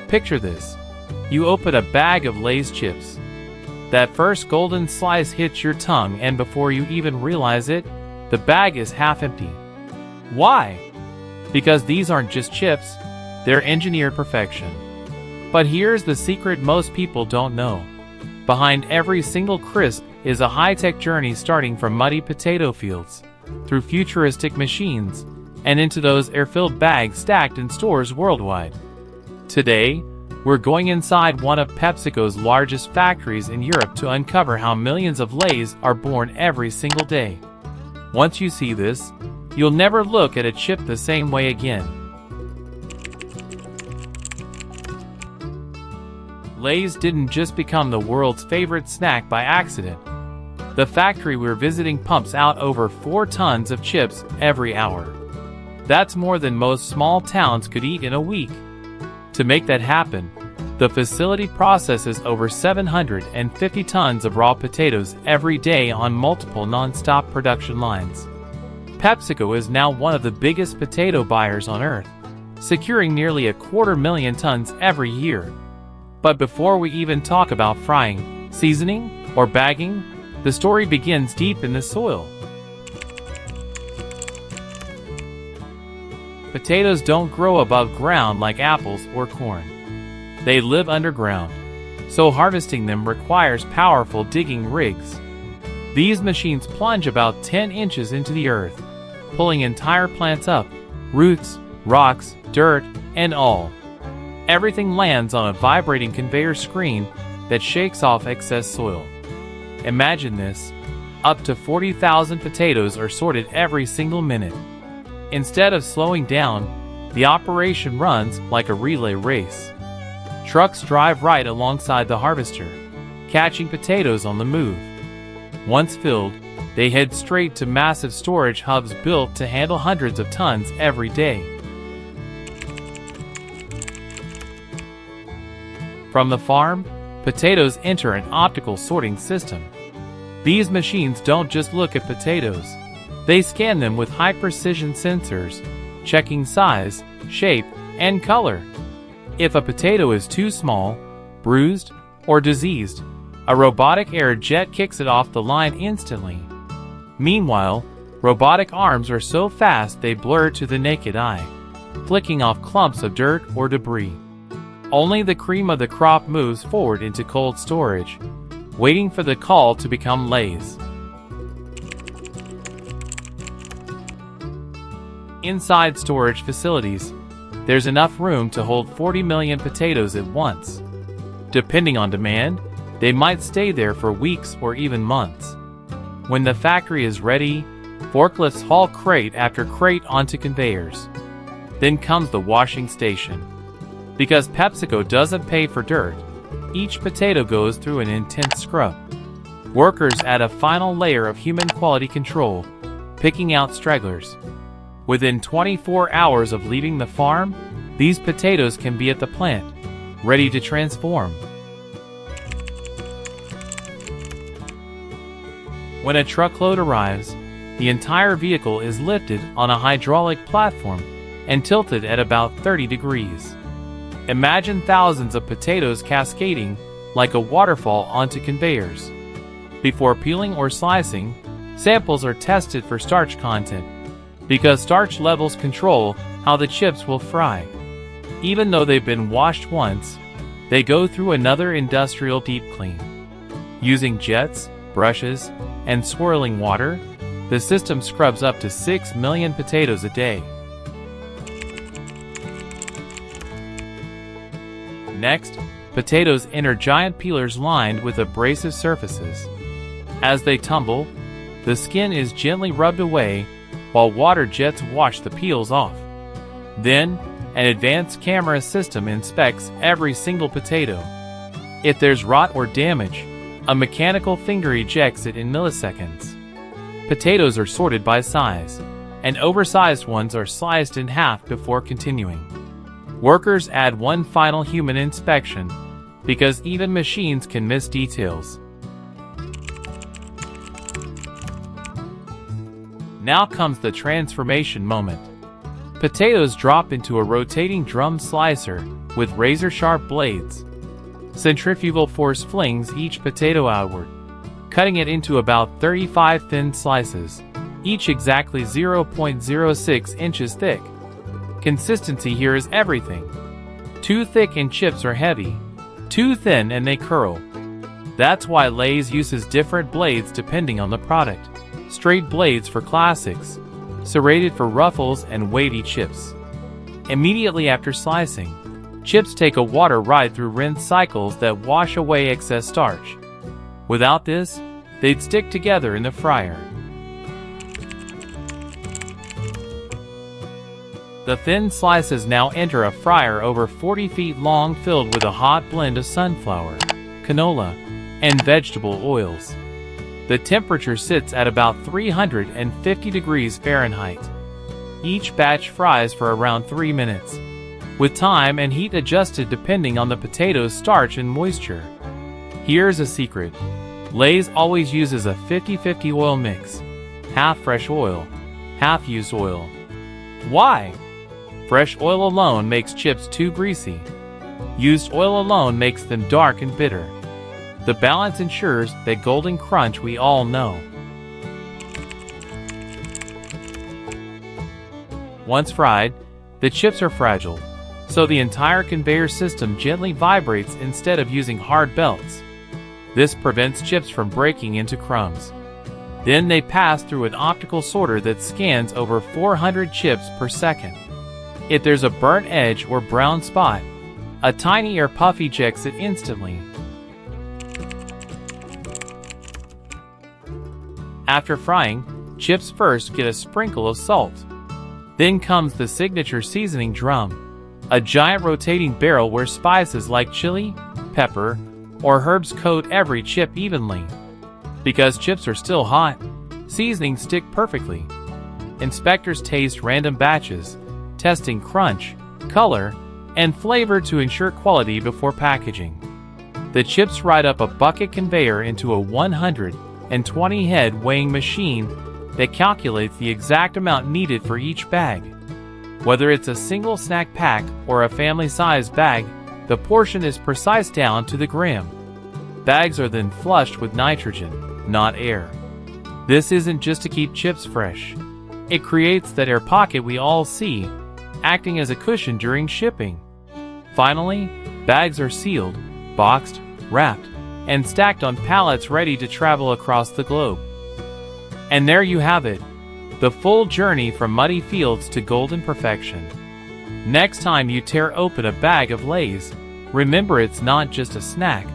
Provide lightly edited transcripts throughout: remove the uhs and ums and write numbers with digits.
Picture this. You open a bag of Lay's chips. That first golden slice hits your tongue, and before you even realize it, the bag is half empty. Why? Because these aren't just chips, they're engineered perfection. But here's the secret most people don't know. Behind every single crisp is a high-tech journey, starting from muddy potato fields, through futuristic machines, and into those air-filled bags stacked in stores worldwide. Today, we're going inside one of PepsiCo's largest factories in Europe to uncover how millions of Lays are born every single day. Once you see this, you'll never look at a chip the same way again. Lay's didn't just become the world's favorite snack by accident. The factory we're visiting pumps out over 4 tons of chips every hour. That's more than most small towns could eat in a week. To make that happen, the facility processes over 750 tons of raw potatoes every day on multiple non-stop production lines. PepsiCo is now one of the biggest potato buyers on Earth, securing nearly 250,000 tons every year. But before we even talk about frying, seasoning, or bagging, the story begins deep in the soil. Potatoes don't grow above ground like apples or corn. They live underground, so harvesting them requires powerful digging rigs. These machines plunge about 10 inches into the earth, pulling entire plants up, roots, rocks, dirt, and all. Everything lands on a vibrating conveyor screen that shakes off excess soil. Imagine this. Up to 40,000 potatoes are sorted every single minute. Instead of slowing down, the operation runs like a relay race. Trucks drive right alongside the harvester, catching potatoes on the move. Once filled, they head straight to massive storage hubs built to handle hundreds of tons every day. From the farm, potatoes enter an optical sorting system. These machines don't just look at potatoes. They scan them with high-precision sensors, checking size, shape, and color. If a potato is too small, bruised, or diseased, a robotic air jet kicks it off the line instantly. Meanwhile, robotic arms are so fast they blur to the naked eye, flicking off clumps of dirt or debris. Only the cream of the crop moves forward into cold storage, waiting for the call to become Lays. Inside storage facilities, there's enough room to hold 40 million potatoes at once. Depending on demand, they might stay there for weeks or even months. When the factory is ready, forklifts haul crate after crate onto conveyors. Then comes the washing station. Because PepsiCo doesn't pay for dirt, each potato goes through an intense scrub. Workers add a final layer of human quality control, picking out stragglers. Within 24 hours of leaving the farm, these potatoes can be at the plant, ready to transform. When a truckload arrives, the entire vehicle is lifted on a hydraulic platform and tilted at about 30 degrees. Imagine thousands of potatoes cascading like a waterfall onto conveyors. Before peeling or slicing, samples are tested for starch content, because starch levels control how the chips will fry. Even though they've been washed once, they go through another industrial deep clean. Using jets, brushes, and swirling water, the system scrubs up to 6 million potatoes a day. Next, potatoes enter giant peelers lined with abrasive surfaces. As they tumble, the skin is gently rubbed away while water jets wash the peels off. Then, an advanced camera system inspects every single potato. If there's rot or damage, a mechanical finger ejects it in milliseconds. Potatoes are sorted by size, and oversized ones are sliced in half before continuing. Workers add one final human inspection, because even machines can miss details. Now comes the transformation moment. Potatoes drop into a rotating drum slicer with razor-sharp blades. Centrifugal force flings each potato outward, cutting it into about 35 thin slices, each exactly 0.06 inches thick. Consistency here is everything. Too thick and chips are heavy. Too thin and they curl. That's why Lay's uses different blades depending on the product. Straight blades for classics, serrated for ruffles and weighty chips. Immediately after slicing, chips take a water ride through rinse cycles that wash away excess starch. Without this, they'd stick together in the fryer. The thin slices now enter a fryer over 40 feet long filled with a hot blend of sunflower, canola, and vegetable oils. The temperature sits at about 350 degrees Fahrenheit. Each batch fries for around 3 minutes, with time and heat adjusted depending on the potato's starch and moisture. Here's a secret. Lay's always uses a 50-50 oil mix. Half fresh oil, half used oil. Why? Fresh oil alone makes chips too greasy. Used oil alone makes them dark and bitter. The balance ensures that golden crunch we all know. Once fried, the chips are fragile, so the entire conveyor system gently vibrates instead of using hard belts. This prevents chips from breaking into crumbs. Then they pass through an optical sorter that scans over 400 chips per second. If there's a burnt edge or brown spot, a tiny air puff ejects it instantly. After frying, chips first get a sprinkle of salt. Then comes the signature seasoning drum, a giant rotating barrel where spices like chili, pepper, or herbs coat every chip evenly. Because chips are still hot, seasonings stick perfectly. Inspectors taste random batches, testing crunch, color, and flavor to ensure quality before packaging. The chips ride up a bucket conveyor into a 120-head weighing machine that calculates the exact amount needed for each bag. Whether it's a single snack pack or a family-sized bag, the portion is precise down to the gram. Bags are then flushed with nitrogen, not air. This isn't just to keep chips fresh. It creates that air pocket we all see, acting as a cushion during shipping. Finally, bags are sealed, boxed, wrapped, and stacked on pallets ready to travel across the globe. And there you have it, the full journey from muddy fields to golden perfection. Next time you tear open a bag of Lay's, remember it's not just a snack.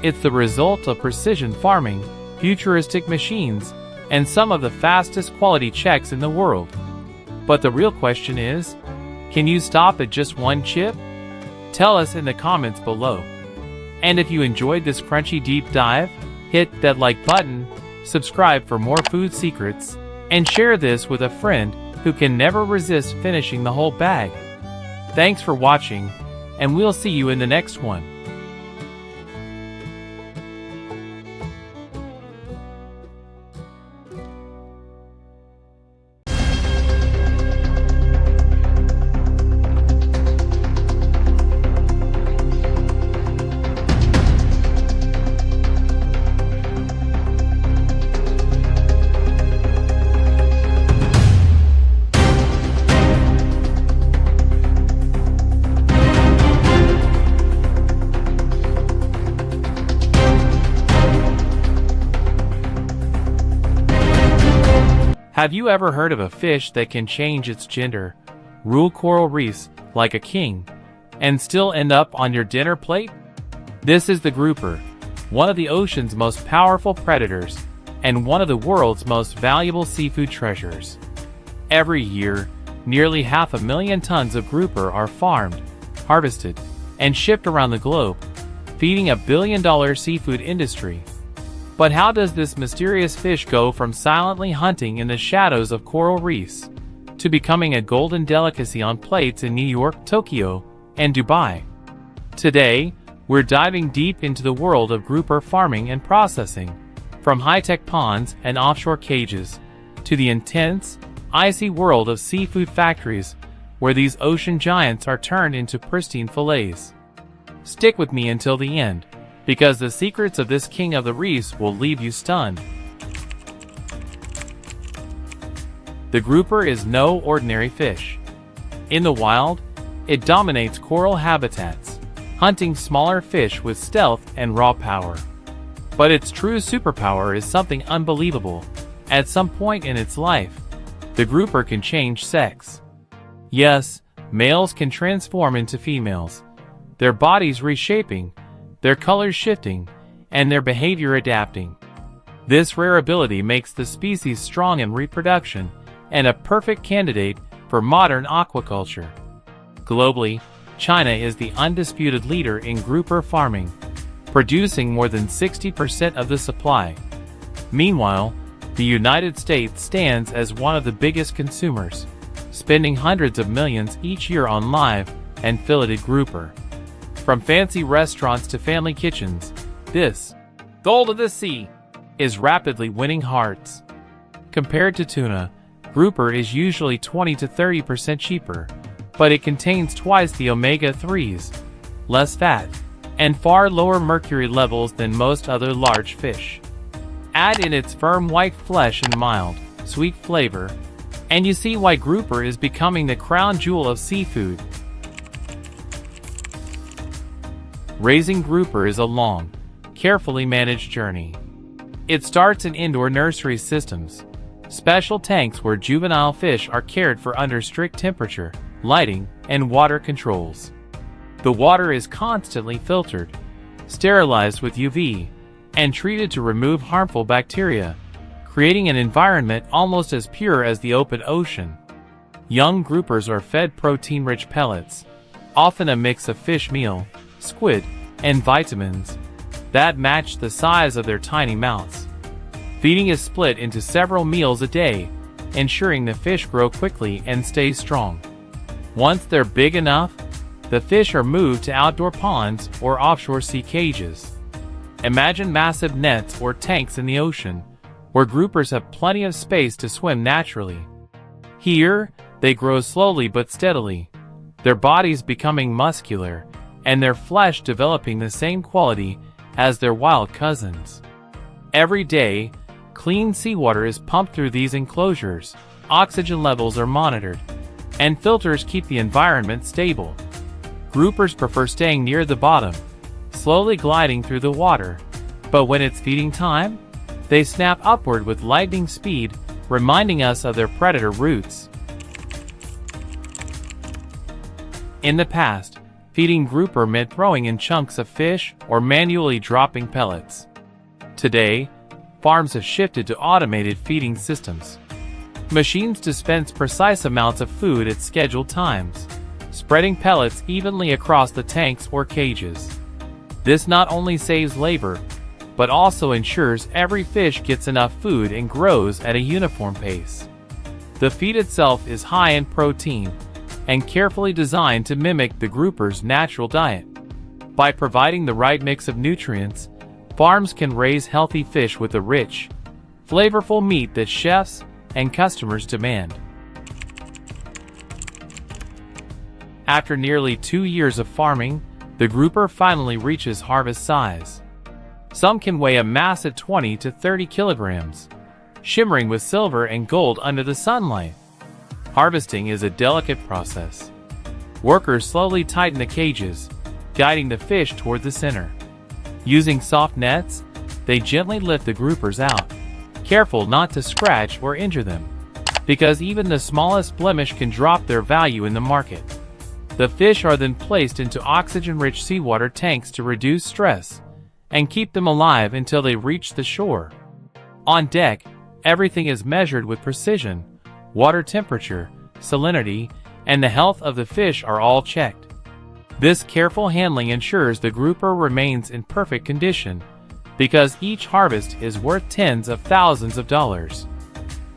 It's the result of precision farming, futuristic machines, and some of the fastest quality checks in the world. But the real question is, can you stop at just one chip? Tell us in the comments below. And if you enjoyed this crunchy deep dive, hit that like button, subscribe for more food secrets, and share this with a friend who can never resist finishing the whole bag. Thanks for watching, and we'll see you in the next one. Have you ever heard of a fish that can change its gender, rule coral reefs like a king, and still end up on your dinner plate? This is the grouper, one of the ocean's most powerful predators, and one of the world's most valuable seafood treasures. Every year, nearly 500,000 tons of grouper are farmed, harvested, and shipped around the globe, feeding a billion-dollar seafood industry. But how does this mysterious fish go from silently hunting in the shadows of coral reefs to becoming a golden delicacy on plates in New York, Tokyo, and Dubai? Today, we're diving deep into the world of grouper farming and processing, from high-tech ponds and offshore cages to the intense, icy world of seafood factories where these ocean giants are turned into pristine fillets. Stick with me until the end, because the secrets of this king of the reefs will leave you stunned. The grouper is no ordinary fish. In the wild, it dominates coral habitats, hunting smaller fish with stealth and raw power. But its true superpower is something unbelievable. At some point in its life, the grouper can change sex. Yes, males can transform into females, their bodies reshaping, their colors shifting, and their behavior adapting. This rare ability makes the species strong in reproduction and a perfect candidate for modern aquaculture. Globally, China is the undisputed leader in grouper farming, producing more than 60% of the supply. Meanwhile, the United States stands as one of the biggest consumers, spending hundreds of millions each year on live and filleted grouper. From fancy restaurants to family kitchens, this gold of the sea is rapidly winning hearts. Compared to tuna, grouper is usually 20 to 30% cheaper, but it contains twice the omega-3s, less fat, and far lower mercury levels than most other large fish. Add in its firm white flesh and mild, sweet flavor, and you see why grouper is becoming the crown jewel of seafood. Raising grouper is a long, carefully managed journey. It starts in indoor nursery systems, special tanks where juvenile fish are cared for under strict temperature, lighting, and water controls. The water is constantly filtered, sterilized with UV, and treated to remove harmful bacteria, creating an environment almost as pure as the open ocean. Young groupers are fed protein-rich pellets, often a mix of fish meal, squid, and vitamins, that match the size of their tiny mouths. Feeding is split into several meals a day, ensuring the fish grow quickly and stay strong. Once they're big enough, the fish are moved to outdoor ponds or offshore sea cages. Imagine massive nets or tanks in the ocean, where groupers have plenty of space to swim naturally. Here, they grow slowly but steadily, their bodies becoming muscular, and their flesh developing the same quality as their wild cousins. Every day, clean seawater is pumped through these enclosures, oxygen levels are monitored, and filters keep the environment stable. Groupers prefer staying near the bottom, slowly gliding through the water, but when it's feeding time, they snap upward with lightning speed, reminding us of their predator roots. In the past, feeding grouper meant throwing in chunks of fish or manually dropping pellets. Today, farms have shifted to automated feeding systems. Machines dispense precise amounts of food at scheduled times, spreading pellets evenly across the tanks or cages. This not only saves labor, but also ensures every fish gets enough food and grows at a uniform pace. The feed itself is high in protein and carefully designed to mimic the grouper's natural diet. By providing the right mix of nutrients, farms can raise healthy fish with a rich, flavorful meat that chefs and customers demand. After nearly 2 years of farming, the grouper finally reaches harvest size. Some can weigh a massive 20 to 30 kilograms, shimmering with silver and gold under the sunlight. Harvesting is a delicate process. Workers slowly tighten the cages, guiding the fish toward the center. Using soft nets, they gently lift the groupers out, careful not to scratch or injure them, because even the smallest blemish can drop their value in the market. The fish are then placed into oxygen-rich seawater tanks to reduce stress and keep them alive until they reach the shore. On deck, everything is measured with precision. Water temperature, salinity, and the health of the fish are all checked. This careful handling ensures the grouper remains in perfect condition, because each harvest is worth tens of thousands of dollars.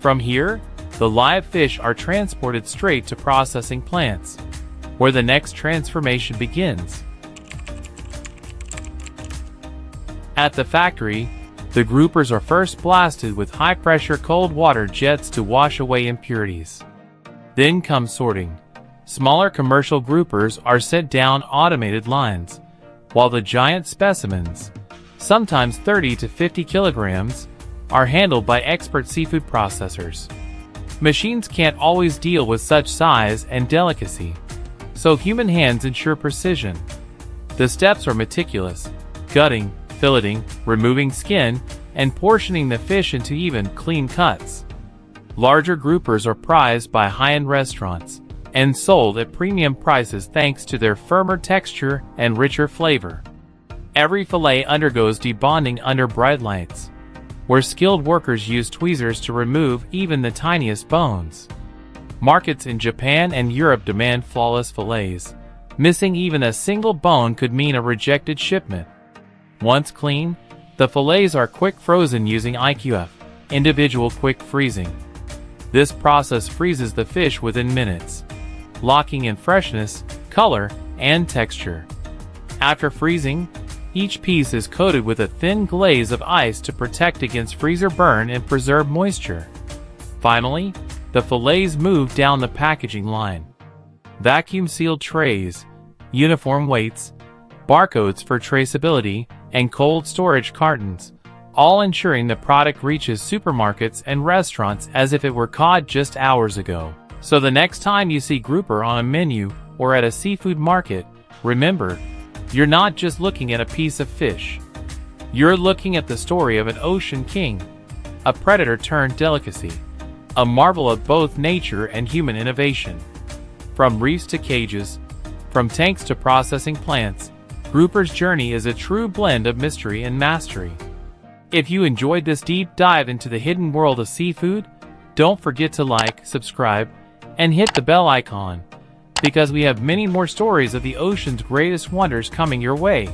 From here, the live fish are transported straight to processing plants, where the next transformation begins. At the factory, the groupers are first blasted with high-pressure cold water jets to wash away impurities. Then comes sorting, Smaller commercial groupers are sent down automated lines, while the giant specimens, sometimes 30 to 50 kilograms, are handled by expert seafood processors. Machines can't always deal with such size and delicacy, so human hands ensure precision. The steps are meticulous: gutting, filleting, removing skin, and portioning the fish into even, clean cuts. Larger groupers are prized by high-end restaurants and sold at premium prices thanks to their firmer texture and richer flavor. Every fillet undergoes debonding under bright lights, where skilled workers use tweezers to remove even the tiniest bones. Markets in Japan and Europe demand flawless fillets. Missing even a single bone could mean a rejected shipment. Once clean, the fillets are quick frozen using IQF, individual quick freezing. This process freezes the fish within minutes, locking in freshness, color, and texture. After freezing, each piece is coated with a thin glaze of ice to protect against freezer burn and preserve moisture. Finally, the fillets move down the packaging line. Vacuum-sealed trays, uniform weights, barcodes for traceability, and cold storage cartons, all ensuring the product reaches supermarkets and restaurants as if it were caught just hours ago. So the next time you see grouper on a menu or at a seafood market, remember, you're not just looking at a piece of fish. You're looking at the story of an ocean king, a predator turned delicacy, a marvel of both nature and human innovation. From reefs to cages, from tanks to processing plants, grouper's journey is a true blend of mystery and mastery. If you enjoyed this deep dive into the hidden world of seafood, don't forget to like, subscribe, and hit the bell icon, because we have many more stories of the ocean's greatest wonders coming your way.